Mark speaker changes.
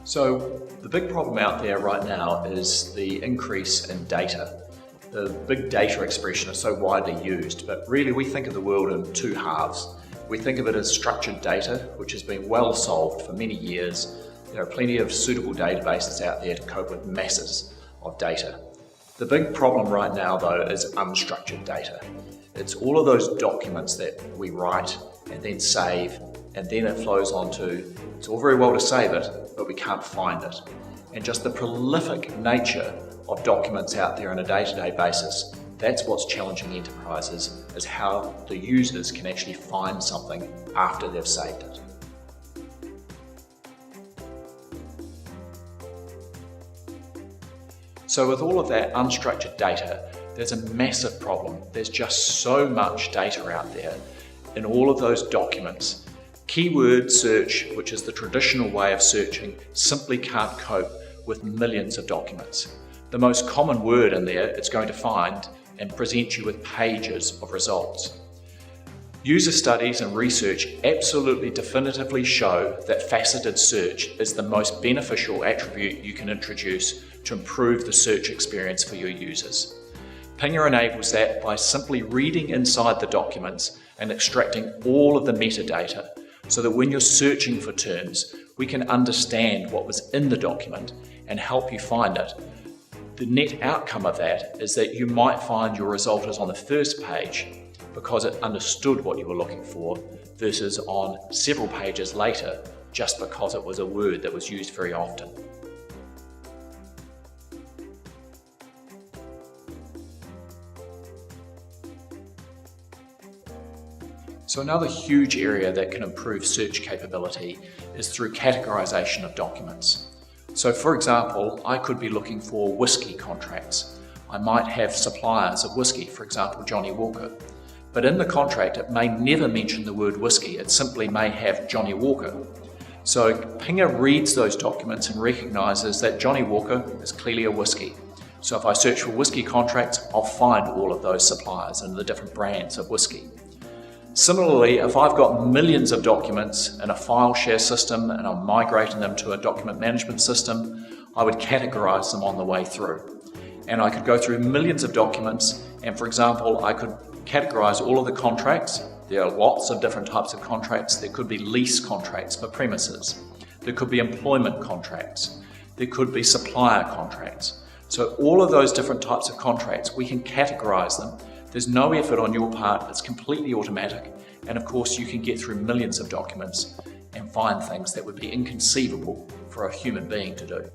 Speaker 1: So the big problem out there right now is the increase in data. The big data expression is so widely used, but really we think of the world in two halves. We think of it as structured data, which has been well solved for many years. There are plenty of suitable databases out there to cope with masses of data. The big problem right now, though, is unstructured data. It's all of those documents that we write and then save, and then it flows on to, it's all very well to save it, but we can't find it. And just the prolific nature of documents out there on a day-to-day basis, that's what's challenging enterprises, is how the users can actually find something after they've saved it. So with all of that unstructured data, there's a massive problem. There's just so much data out there in all of those documents. Keyword search, which is the traditional way of searching, simply can't cope with millions of documents. The most common word in there it's going to find and present you with pages of results. User studies and research absolutely definitively show that faceted search is the most beneficial attribute you can introduce to improve the search experience for your users. Pingar enables that by simply reading inside the documents and extracting all of the metadata so that when you're searching for terms, we can understand what was in the document and help you find it. The net outcome of that is that you might find your result is on the first page because it understood what you were looking for versus on several pages later just because it was a word that was used very often. So another huge area that can improve search capability is through categorization of documents. So for example, I could be looking for whiskey contracts. I might have suppliers of whiskey, for example, Johnny Walker. But in the contract, it may never mention the word whiskey. It simply may have Johnny Walker. So Pingar reads those documents and recognizes that Johnny Walker is clearly a whiskey. So if I search for whiskey contracts, I'll find all of those suppliers and the different brands of whiskey. Similarly, if I've got millions of documents in a file share system and I'm migrating them to a document management system, I would categorize them on the way through. And I could go through millions of documents and, for example, I could categorize all of the contracts. There are lots of different types of contracts. There could be lease contracts for premises. There could be employment contracts. There could be supplier contracts. So all of those different types of contracts, we can categorize them. There's no effort on your part, it's completely automatic, and of course you can get through millions of documents and find things that would be inconceivable for a human being to do.